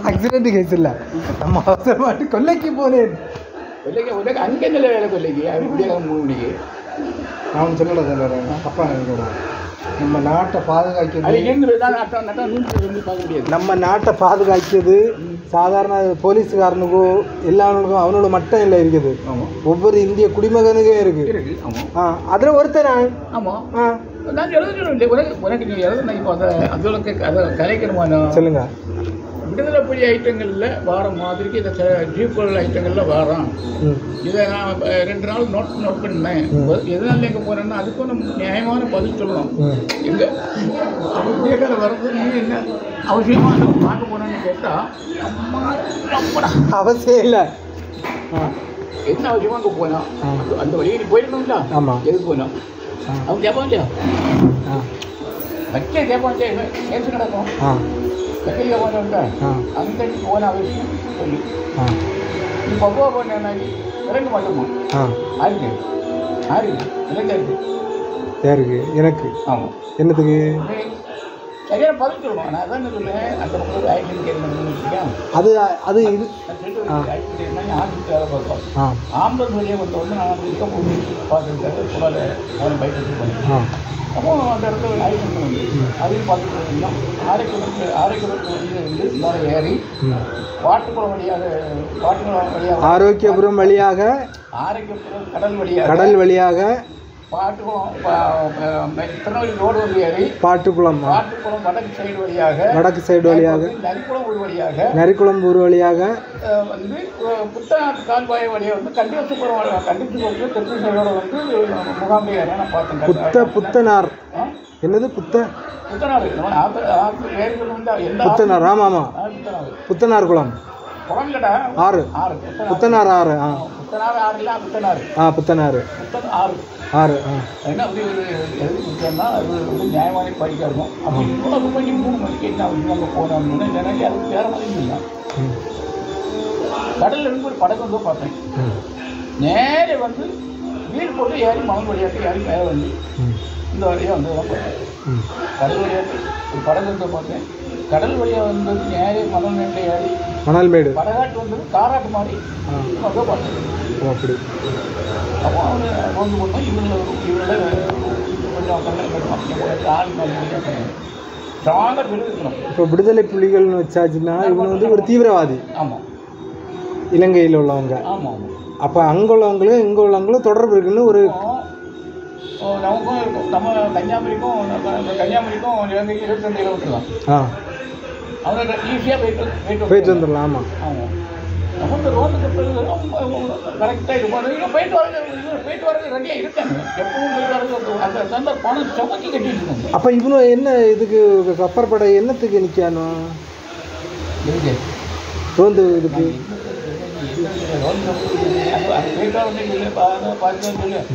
Accident case இல்லை, நம்ம அவசரமாட்டு கொல்லைக்கு போனேன். கொல்லைக்கு அங்கே நல்ல வேலை கொல்லைக்கு விடியாக 3 மணிக்கு நான் சொல்லலை அப்பா நம்ம நாட்டை பாதுகாக்கிறது, நம்ம நாட்டை பாதுகாக்கிறது சாதாரண போலீஸுக்காரனுக்கோ எல்லாருக்கும் அவனோட மட்டும் இல்லை இருக்குது, ஒவ்வொரு இந்திய குடிமகனுக்கே இருக்கு. அதில் ஒருத்தர் நான் உனக்கு நீ எழுதுன இப்போ அதை கலைக்கணுமா சொல்லுங்க. விடுதலை புலி ஐட்டங்களில் வார மாதிரிக்கு இந்த ஜீப்புகள் ஐட்டங்களில் வாரம் இதை நான் 2 நாள் நோட் பண்ணேன். எதனால எங்கே போனேன்னா அதுக்கும் நம்ம நியாயமான பதில் சொல்லணும். எங்கே இந்தியாவில் வர்றது நீ என்ன அவசியமாக பார்க்க போனேன்னு கேட்டால் அவசியம் இல்லை. என்ன அவசியமாக அங்கே போனா அந்த வழியை நீ போயிருக்கணும்ல. ஆமாம், எதுக்கு போனோம் அவங்க கேட்பான் இல்லையா, வச்சே கேட்பான் இல்லையா, கேஸ் நடக்கும் கத்திரிக்கா போனோம்ல அங்கே போன அவசியம் சொல்லி நீ பக்குவா போனேன்னா இறங்க மாட்டோமா ஆருக்கு ஆருக்கு இறங்காருக்கு யாருக்கு எனக்கு ஆமாம் என்னத்துக்கு சரியான பதில் சொல்லுவோம். நான் அதான் சொல்லுவேன் அந்த மக்களுக்கு ஆக்சிடென்ட் கேட்கணும். அது அது இது ஆஸ்பத்திரி வேலை பார்த்தோம். ஆம்புலன்ஸ் வழியாக வந்தோடனே நான் இருக்க போய் பார்த்துருக்காரு கூட அவன் பைக் வச்சு பண்ணேன். அப்போ அந்த இடத்துல ஆக்சிடென்ட் வந்து அதையும் பார்த்துட்டு இருந்தோம். ஆரோக்கியபுரம் வழியிலிருந்து இன்னொரு ஏறி பாட்டுக்குளம் வழியாக ஆரோக்கியபுரம் வழியாக ஆரோக்கியபுரம் கடல் வழியாக பாட்டுக்குளம் திருநெல்வேலி ரோடு வந்து ஏறி பாட்டுக்குளம் வடக்கு சைடு வழியாக நரிக்குளம் ஊர் வழியாக வந்து புத்தநாட்டு கால்வாய் வழியாக வந்து கண்டிச்சுப்புறம் தெற்கு சைடோட வந்து முகாம்பை நான் பார்த்தேன். புத்தனார் என்னது புத்தனார் புத்தனார் ஆமாம் ஆமாம் புத்தனார் குளம் ஆறு புத்தனார் ஆறு புத்தனார் ஆறு என்ன அப்படி ஒரு எழுதி கொடுத்தோம்னா அது வந்து நியாயமான படிக்க இருக்கும். அப்படி இவ்வளோ பண்ணி 3 மணிக்கு என்ன அங்கே போனோம்னு நினைக்க அதுக்கு வேறு மாதிரி இல்லை. கடலில் இருந்து ஒரு படகு வந்து பார்த்தேன். நேரே வந்து வீடு போட்டு ஏறி மணல் வழியாட்டு ஏறி மேலே வந்து இந்த வழியாக வந்து பார்த்தேன். கடல் வழியாட்டு ஒரு படகு வந்து பார்த்தேன். கடல் வழியாக வந்து நேரே மணல் மேட்டை ஏறி மணல்மேடு படகாட்டு வந்து காராட்டு மாதிரி வந்து பார்த்தேன். அப்படி அப்போ அவங்க ரோந்து போட்டோம். இவங்கள கொஞ்சம் ஆள் ஸ்ட்ராங்காக விடுவிக்கணும். இப்போ விடுதலை புலிகள்னு வச்சாச்சுன்னா இவங்க வந்து ஒரு தீவிரவாதி. ஆமாம், இலங்கையில் உள்ளவங்க. ஆமாம் ஆமாம். அப்போ அங்கே உள்ளவங்களும் இங்கே உள்ளவங்களும் தொடர்பு இருக்குன்னு ஒரு நமக்கும் இருக்கும். நம்ம கன்னியாகுமரிக்கும் இலங்கைக்கு 22 கிலோமீட்டர் தான். அவங்க ஈஸியாக போயிட்டு வந்துடலாம். ஆமாம் ஆமாம். நம்ம ரோட்டுக்கு கரெக்டாக இருக்கும். போயிட்டு வரது ரெடியாக இருக்காங்க. எப்பவும் போயிட்டு வரது அந்த தந்த பணம் சமைச்சி கட்டிட்டு இருக்காங்க. அப்போ இவனு என்ன இதுக்கு கப்பற்படை என்னத்துக்கு நிற்கணும் ரோந்து இதுக்கு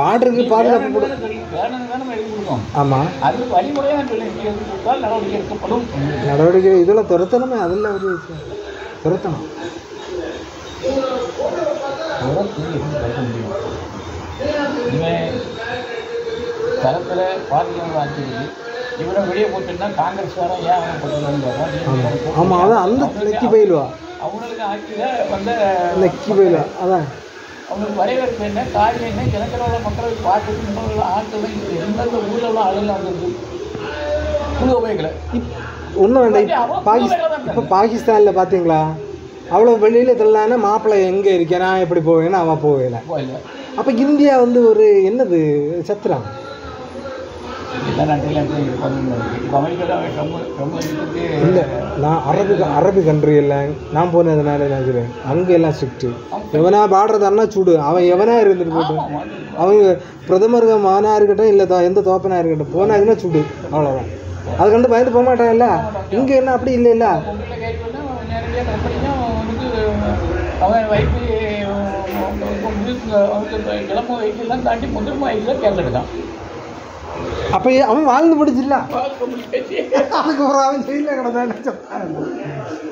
பார்டருக்கு பாதுகாப்பு ஆமாம் அது வழிமுறையாக கொடுத்தால் நடவடிக்கை எடுக்கப்படும். நடவடிக்கை இதில் துரத்தணுமே, அதில் ஒரு துரத்தணும். தரத்தில் பாதுகாப்பு ஆட்சிக்கு இவரை வெளியே போட்டுன்னா காங்கிரஸ்காரன் ஏன் அவனை போட்டு ஆமாம் அதான் அந்த நெக்கி பயிலுவா அவங்களுக்கு ஆட்சியில் வந்து நெக்கி பயிலுவா அதான் அவங்களுக்கு வரவேற்பு என்ன காரியம் என்ன இலக்கிற உள்ள மக்களுக்கு பார்த்துட்டு முன்னோர்கள் ஆட்கள் எந்தெந்த ஊரில் உள்ள ஆளுநர் வந்தது குழு உபயோகிக்கலை. ஒன்றும் வேண்டாம். இப்போ பாகிஸ்தானில் பார்த்தீங்களா அவ்வளோ வெளியில் தெரியலான்னா மாப்பிள்ளை எங்கே இருக்கேன் நான் எப்படி போவேன்னா அவன் போவேல. அப்போ இந்தியா வந்து ஒரு என்னது சத்திரம் இல்லை. நான் அரபு கண்ட்ரி எல்லாம் நான் போனதுனால நான் சொல்லுவேன் அங்கே எல்லாம் ஸ்ட்ரிக்ட்டு. எவனா பாடுறதான்னா சுடு, அவன் எவனா இருந்துட்டு போட்டோம். அவங்க பிரதமர்கள் மகனாக இருக்கட்டும் இல்லை எந்த தோப்பனாக இருக்கட்டும் போனாங்கன்னா சுடு, அவ்வளோதான். அது கண்டு பயந்து போக மாட்டாங்கல்ல. இங்கே என்ன அப்படி இல்லை இல்லை. அவன் வயசு கிளம்ப வயசுலாம் தாண்டி முதன்மை வயசில் தேர்ந்தெடுத்தான். அப்போ அவன் வாழ்ந்து முடிச்சிடல, அதுக்கு ஒரு அவன் ஜெயிலில் கிடந்தானே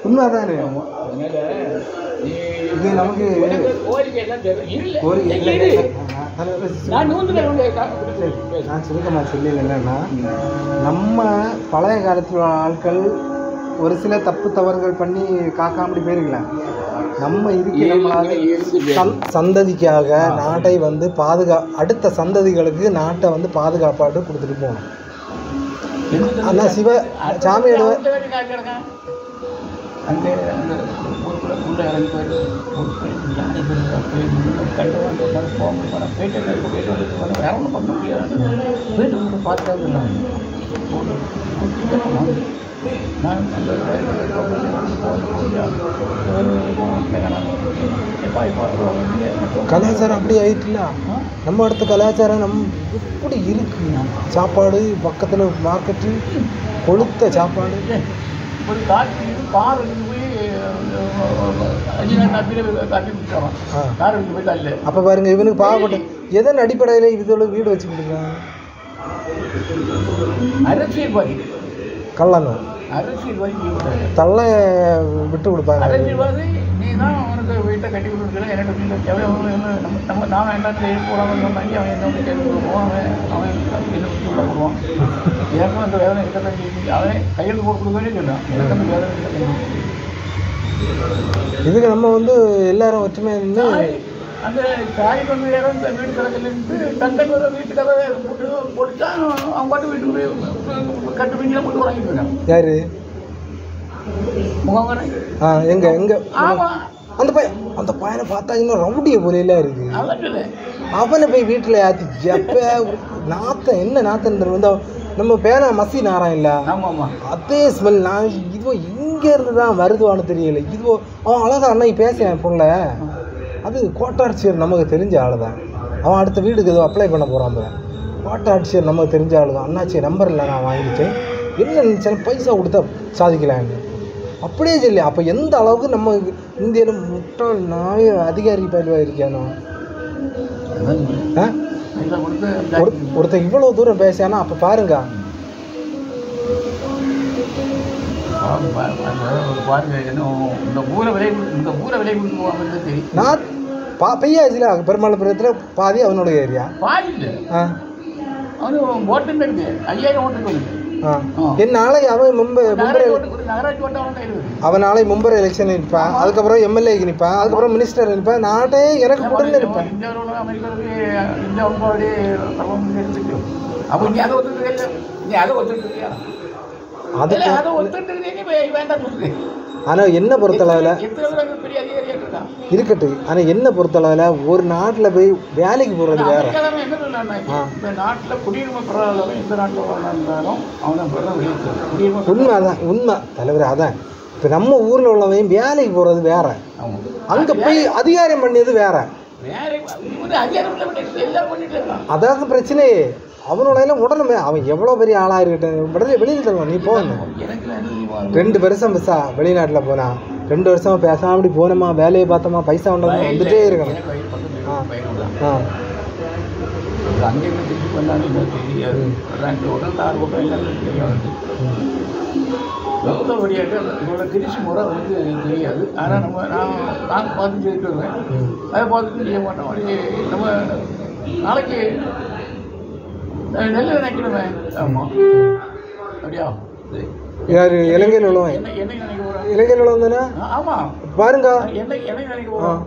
உண்மைதானே. இது நமக்கு நான் சுருக்கமாக சொல்லல. என்னன்னா நம்ம பழைய காலத்தில் ஆட்கள் ஒரு சில தப்பு தவறுகள் பண்ணி காக்காமடி போயிருக்கலாம். நம்ம இருக்கிற சந்ததிக்காக நாட்டை வந்து அடுத்த சந்ததிகளுக்கு நாட்டை வந்து பாதுகாப்பாட்டு கொடுத்துட்டு போகணும். ஆனால் சாமியோட கலாச்சாரம் அப்படி ஆயிட்டுல. நம்ம அடுத்த கலாச்சாரம் எப்படி இருக்கு? சாப்பாடு பக்கத்தில் மார்க்கெட்டு, கொளுத்த சாப்பாடு. ஒரு காற்று கார் போய் கார் போயிட்டா இல்லை. அப்போ பாருங்க, இவனுக்கு பாவப்பட்ட எதன் அடிப்படையில் இதோட வீடு வச்சு கொடுக்குறாங்க? அரசியல்வாதி கள்ளனும் அரசியல்வாதி தள்ள விட்டு கொடுப்பாங்க. அரசியல்வாதி நீ தான் அவனுக்கு வீட்டை கட்டி கொடுக்குறேன், எனக்கு நம்ம நாம எல்லாத்தையும் போடாமல் பண்ணி அவன் என்ன கேள்வி கொடுப்போம், அவன் என்ன உள்ள போடுவான். எனக்கும் அந்த வேதனை இருக்கதான் செய்யுது. அவன் கையெழுத்து போட்டு கொடுக்கவே சொன்னான், எனக்கு அந்த வேதனை இருக்க. இதுக்கு நம்ம வந்து எல்லாரும் ஒற்றுமையாக இருந்து அந்த தாய் கொண்டு யாரும் இந்த வீடு கணக்கிலிருந்து தந்தன் வர வீட்டுக்காக போட்டு போட்டுட்டா அவங்க பாட்டு வீட்டுக்கு கட்டு பிஞ்சிலாம் போட்டு வாங்கிட்டு இருக்காங்க. யாரு முகவரை? எங்க ஆமாம், அந்த பையனை பார்த்தா இன்னும் ரவுடிய போலாம் இருக்கு. அவனை போய் வீட்டில் ஏற்றி எப்போ நாத்தம் என்ன நாத்தம் வந்து நம்ம பேனா மசி நாராயில்ல, அதே ஸ்மெல். நான் இதுவோ இங்கேருந்து தான் வருதுவான்னு தெரியல. இதுவோ அவன் அழகா அன்னைக்கு பேசுறேன் பொண்ணு, அது கோட்டாட்சியர் நமக்கு தெரிஞ்ச ஆள் தான். அவன் அடுத்த வீடுக்கு ஏதோ அப்ளை பண்ண போகிறான். கோட்டாட்சியர் நமக்கு தெரிஞ்ச ஆள் தான். அண்ணாச்சி நம்பர் இல்லை, நான் வாங்கிட்டேன், என்ன நினச்சேன் பைசா கொடுத்தா சாதிக்கலான்னு அப்படியே சொல்லி. அப்போ எந்த அளவுக்கு நம்ம இந்தியாவில் முட்டாள் நாய அதிகாரி பயில்வாக இருக்கானோ. ஒருத்தன் இவ்வளோ தூரம் பேசானா அப்போ பாருங்க. நான் பெய்யாச்சுல பெருமாள்புரத்தில் பாதி அவனோட ஏரியா. என் நாளை அவன் நாளை மும்பை எலெக்ஷன் நிற்பான், அதுக்கப்புறம் எம்எல்ஏக்கு நிற்பான், அதுக்கப்புறம் மினிஸ்டர் நிற்பான். நாட்டே எனக்கு உடனே நிற்பான். ஆனால் என்ன பொறுத்தளவில் இருக்கட்டும், ஆனால் என்ன பொறுத்தளவில் ஒரு நாட்டில் போய் வேலைக்கு போகிறது வேற. உண்மை அதான், உண்மை தலைவர் அதான். இப்போ நம்ம ஊரில் உள்ளவன் வேலைக்கு போகிறது வேற, அங்கே போய் அதிகாரம் பண்ணியது வேற. அதாவது பிரச்சனையே அவனோட எல்லாம் உடனே அவன் எவ்வளோ பெரிய ஆளாக இருக்கட்டும் வெளியில் தருவான். நீ போகணும் 2 வருஷம் பைசா வெளிநாட்டில் போனா 2 வருஷமா பேசாம அப்படி போனோமா, வேலையை பார்த்தோமா, பைசா ஒன்றா வந்துட்டே இருக்கணும். திருச்சி முறை வந்து தெரியாது. ஆனால் நாங்கள் பார்த்து செய்துட்டு வருவேன், அதை பார்த்துட்டு செய்ய மாட்டோம். நம்ம நாளைக்கு நெல் நினைக்கணுமே. ஆமாம், அப்படியா? யார் இலங்கையில் உள்ளவன்? இலங்கையில் உள்ளவன் தானே? ஆமாம், பாருங்க என்னை நினைக்க போகிறோம்,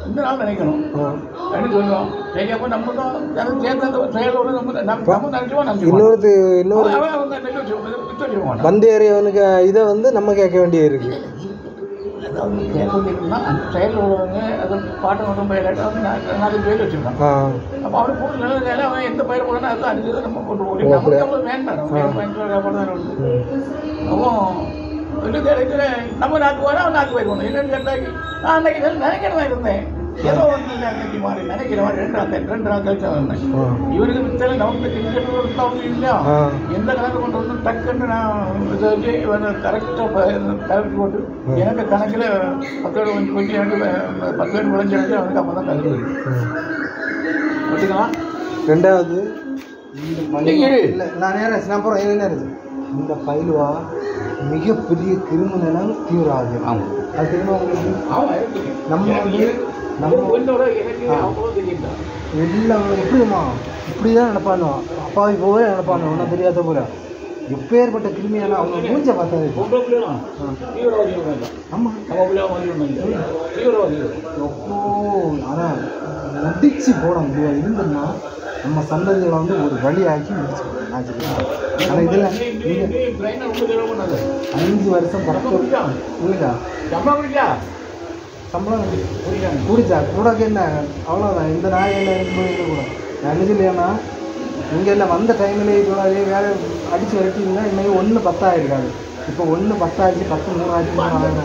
இந்த நாள் நினைக்கணும் அப்படின்னு சொல்லுவோம். சரி, அப்போ நம்ம தான் சேர்ந்த செயலோடு நம்ம நினைச்சோம். இன்னொரு வந்தேறியவனுக்கு இதை வந்து நம்ம கேட்க வேண்டியது இருக்கு. அதாவது கேட்க வேண்டியதுன்னா அந்த செயல் உள்ளவங்க அதை பாட்டு மட்டும் பயிராட்டம் 4 பேர் வச்சுருக்கான். அப்போ அவரு போட்டு நல்ல அவன் எந்த பயிர் போடணும் அதுதான் அடிச்சதை நம்ம போட்டு போட்டு நமக்கு வேண்டாம். அப்போ இன்னும் கிடைக்கிற நம்ம நாட்டு வர அவன் நாட்டு பயிர் போடணும். என்னன்னு கேட்டாங்க, நான் அன்னைக்கு நினைக்கிறதா இருந்தேன், ஏதோ வந்து அன்னைக்கு மாறி நினைக்கிற மாதிரி 2 நாள் கழிச்சா வந்தேன். இவருக்கு வித்தல நமக்கு திங்கட்டும் இல்லையா, எந்த கணக்கு கொண்டு வந்து டக்குன்னு நான் இதை வச்சு கரெக்டாக கரெக்ட் போட்டு எனக்கு கணக்கில் 10 கொஞ்சம் கொஞ்சம் எனக்கு 10 விளைஞ்சிருக்கு. அவனுக்கு அப்போ தான் கல்வி வச்சுக்கலாம். ரெண்டாவது இல்லை, நான் நேரம் நான் போகிறேன். என்ன நேரம் இந்த பயிலுவா மிகப்பெரிய கிரிமினல் தீவிரவாதி. ஆமாம், அது தெரியுமா உங்களுக்கு? நம்ம எல்லாம் எப்படிமா இப்படி தான் நினைப்பானோ, அப்பாவை போவே நினைப்பானோ, ஒன்றும் தெரியாத போல எப்பேற்பட்ட கிருமியான அவங்க மூஞ்ச பார்த்தாது. ஆமாம் ஆனால் முடிச்சு போட முடியாது. இருந்ததுன்னா நம்ம சந்ததிகளை வந்து ஒரு வழியாக்கி முடிச்சுக்கணும். ஆனால் இதில் 5 வருஷம் இல்லைக்கா சம்பளம் குடிச்சா கூட என்ன அவ்வளோதான். இந்த நாயெல்லாம் கூட நான் இல்லையானா இங்கே எல்லாம் வந்த டைமில் இதோடவே வேலை அடித்து விரட்டிங்கன்னா இன்னைக்கு 1 10 ஆகிருக்காது. இப்போ 1 10 ஆச்சு, 10 3 ஆச்சு, 3 ஆயிரம்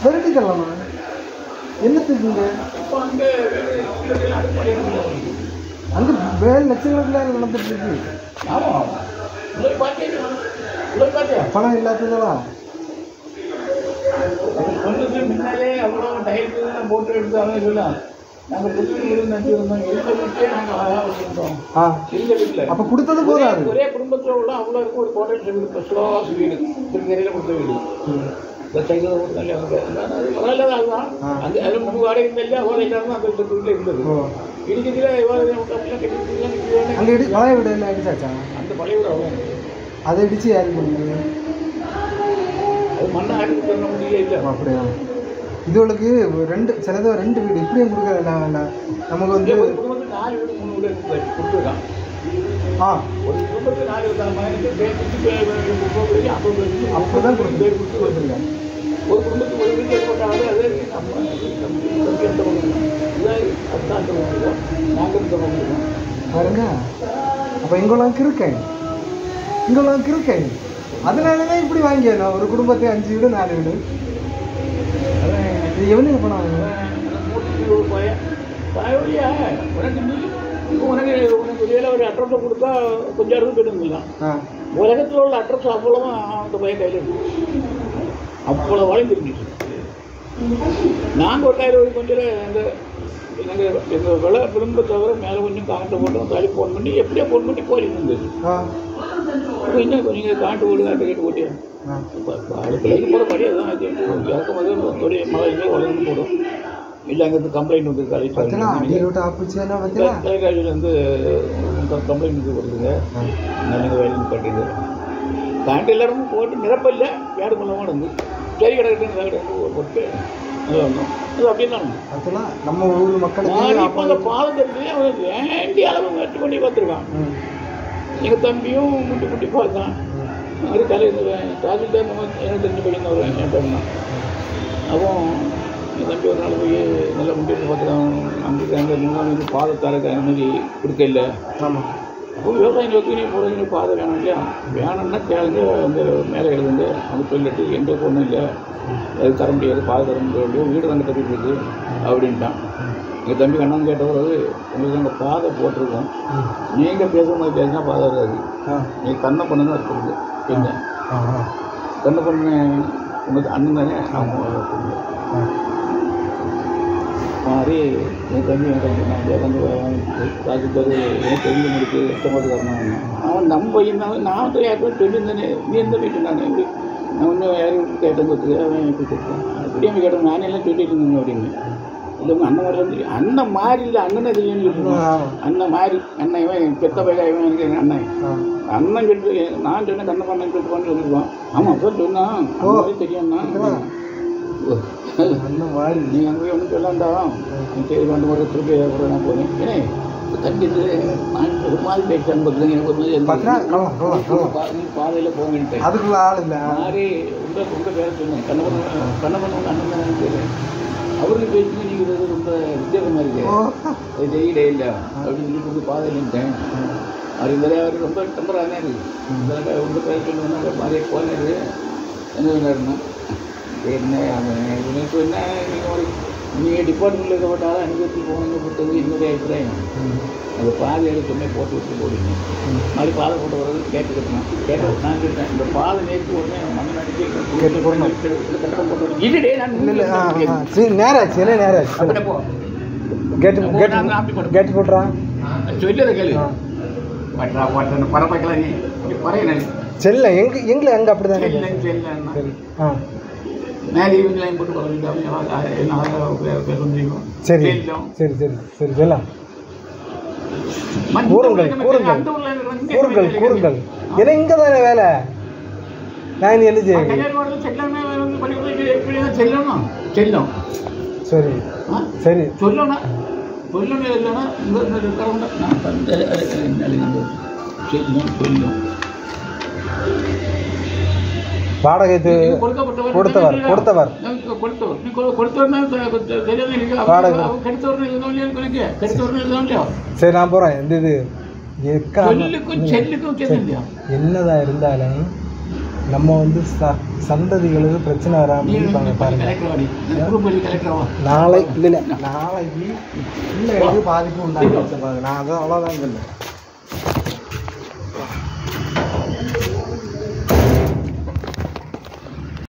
விரட்டிக்கலாமா என்னத்துக்குங்க? அங்கே வேலை லட்சக்கணக்கில் நடந்துட்டு இருக்கு. பணம் இல்லாததா முன்னாலே அவ்வளோ டயத்துக்கு போட்டு எடுத்தாங்க சொல்லலாம். நாங்கள் புது வீடு நம்பி இருந்தோம். இருந்த வீட்டிலே நாங்கள் அழகாக வச்சுருந்தோம். இருந்த வீட்டில் அப்போ கொடுத்தது போதாது. ஒரே குடும்பத்தில் உள்ள அவ்வளோ இருக்கும். ஒரு கோட்டை வீடு, இப்போ ஸ்லோவாக வீடு, திருநெல்வேலியில் கொடுத்த வீடு. இந்த சைக்கிள் கொடுத்தாலே அவங்க பரவாயில்ல. அதுதான் அந்த அதில் 3 வாடகை இருந்தாலே அவ்வளோ இல்லாமல் அந்த வீட்டில் இருந்தது. இடிக்கிறதுல அங்கே பழைய வீடு எல்லாம் அடிச்சாச்சா? அந்த பழைய வீடு அவ்வளோ அதை இடிச்சு யாரும் முடியுது? அது மண்ணை ஆடி தர முடியல. இல்லை அப்படியா? இதுகளுக்கு சிலதோ 2 வீடு இப்படியும் கொடுக்க நமக்கு வந்து 4 வீடு 3 வீடு கொடுத்துருக்கான். ஒரு குடும்பத்துக்கு 4 அப்போதான் கொடுத்துருக்காங்க. ஒரு குடும்பத்துக்கு ஒரு வீடு ஏற்பட்டாலும் அது நாங்கள் பாருங்க. அப்போ இங்கெல்லாம் இருக்கேன் அதனாலதான் இப்படி வாங்கிடணும். ஒரு குடும்பத்தை 5 வீடு 4 வீடு. இது எவ்வளோ பணம்? உனக்கு வெளியில் ஒரு அட்ரஸை கொடுத்தா கொஞ்சம் இடத்துல போயிட்டு உலகத்தில் உள்ள அட்ரஸ் அவ்வளோவும் அந்த பையன் கையில் இருக்கு. அவ்வளோ வளைஞ்சிருந்துச்சு. நாங்கள் ஒரு கையில் கொஞ்சம் எங்கள் விலை விரும்ப தவிர மேலே கொஞ்சம் காண்ட்டை போட்டோம். தள்ளி ஃபோன் பண்ணி எப்படியோ ஃபோன் பண்ணி போயிட்டு இருந்தது. இப்போ இன்னும் நீங்கள் காண்ட்டு போட்டு கேட்டு போட்டியா பிள்ளைக்கு போகிற படி அதுதான் இறக்கும் போது தொழில் மழை வளர்ந்து போடும். இல்லை அங்கே கம்ப்ளைண்ட் வந்து தொலைக்காட்சியிலேருந்து கம்ப்ளைண்ட் வந்து கொடுத்துங்க. நீங்கள் வேலை பண்ணுறீங்க காண்ட்டு எல்லாரும் போட்டு நிரப்பில்லை. வேறு பண்ண வந்து சரி கிடக்கு போட்டு வந்தோம். அது அப்படியே தான் நம்ம ஊர் மக்களுக்கு இப்போ அந்த பாலத்திலேயே அவனுக்கு வேண்டிய அளவு வெட்டு பண்ணி பார்த்துருக்கான். எங்கள் தம்பியும் முட்டி பார்த்தான். அது தலைவர் தாசில்தார் எனக்கு தெரிஞ்சு பையன் அவர் என் தான். அப்போ என் தம்பி ஒரு நாள் போய் நல்லா முட்டி பார்த்துருக்கான். அங்கே முன்னாடி பாதத்தாருக்கு அந்த மாதிரி கொடுக்க இல்லை. அப்போ விவசாயம் வைக்கணும் போகிறீங்க பாதை வேணும் இல்லையா? வேணும்னா கேளுங்க. அந்த மேலே எழுதுங்க. அவங்க சொல்லிட்டு எங்கே பொண்ணும் இல்லை, அது தர முடியாது, பாதை தர முடியாது, வீடு தாங்க கட்டிட்டு இருக்கு அப்படின்ட்டான். எங்கள் தம்பி கண்ணன் கேட்டவர் உங்களுக்கு அங்கே பாதை போட்டிருக்கோம். நீங்கள் பேசுகிற மாதிரி பேசினா பாதை இருக்காது. நீங்கள் கண்ணை பண்ண தான் இருக்குது. என்ன கண்ணை பண்ண உங்களுக்கு அண்ணன் தானே அவங்க மாதிரி என் தம்பி வந்து ராஜ்யத்தார் எனக்கு தெரிஞ்ச முடிச்சு எத்தமாவது வரணும். அவன் நம்ம பையன் தான். நான் யாருக்கும் சொல்லியிருந்தேனே நீ எந்த வீட்டு நான் இன்னும் யாரும் கேட்டேன் பார்த்து அவன் எப்படி கேட்டேன் அப்படியே கேட்டேன். நானே எல்லாம் சொல்லிட்டு இருந்தேங்க அப்படின்னு. இல்லை அண்ணன் மாதிரி வந்து அண்ணன் மாறி இல்லை அண்ணனை தெரியும்னு சொல்லிட்டு அண்ணன் மாறி அண்ணன் இவன் பெத்த பையன் இவன் எனக்கு எங்கள் அண்ணன் சொல்லிட்டு நான் சொன்னேன் கண்ணை பண்ணேன்னு சொல்லிட்டு சொல்லிடுவான். ஆமாம் அப்போ சொன்னான் தெரியும்ண்ணா நீங்கள் அங்கே போய் ஒன்றும் சொல்லாண்டாம் சரி 2 முறை திருப்பி நான் போனேன். ஏன்னா கண்டித்து நான் ஒரு மாதிரி பேசிட்டான்னு பார்த்துங்க. எனக்கு ஒரு மாதிரி பாதையில் போங்கன்ட்டு அதுக்குள்ள ஆள் இல்லை மாதிரி உங்கள் பேர சொன்னேன். கண்ணப்பண்ண அண்ணன் தான் பேர். அவருக்கு பேசி நீங்கள் ரொம்ப வித்தியாசமாக இருக்கு, அது தெரியல இல்லை அப்படின்னு சொல்லிட்டு பாதையில் நின்றேன். அவர் இந்த அவர் ரொம்ப டம்பராக இருக்குது. உங்கள் பேர் சொன்னா மாதிரியே போனது என்ன இருந்தேன். என்ன இப்போ என்ன நீங்கள் டிபார்ட்மெண்ட்டில் இருக்கப்பட்டாலும் அனுபவத்துக்கு போகணுங்க பொறுத்தது என்னுடைய அபிப்பிராயம். அது பாதை எடுத்துமே போட்டு விட்டு போடுங்க. மாதிரி பாதை போட்டு வர்றது கேட்டுக்கிட்டேன். நான் கேட்டேன் இந்த பாதை நேற்று உடனே மண்ணை அடிச்சு கட்டடம் போட்டு இதுடே நான் நேராச்சு நேராச்சு கேட்டு போட்டுறான் சொல்லதை கேள்வி பரப்பாக்கலாம் நீ பறைய செல்ல எங்களை அங்கே அப்படி தானே மேலே இவங்களையும் போட்டு வர சரி சரி சரி சரி செல்லாம் கூறுங்கள் கூறுங்கள் கூறுங்கள் கூறுங்கள் ஏன்னா இங்கே தானே வேலை நான் இனி என்ன செய்ய சரி சரி சொல்லணும் இல்லைன்னா வாடகை கொடுத்தவர் கொடுத்தவர் சரி நான் போறேன் இந்த இது என்னதான் இருந்தாலும் நம்ம வந்து சந்ததிகளுக்கு பிரச்சனை வராமல் இருப்பாங்க பாருங்க நாளை இல்லை நாளைக்கு பிள்ளைகளுக்கு பாதிப்பு உண்டாக்கி வச்சிருப்பாங்க நான் அதான் அவ்வளோதான் இல்லை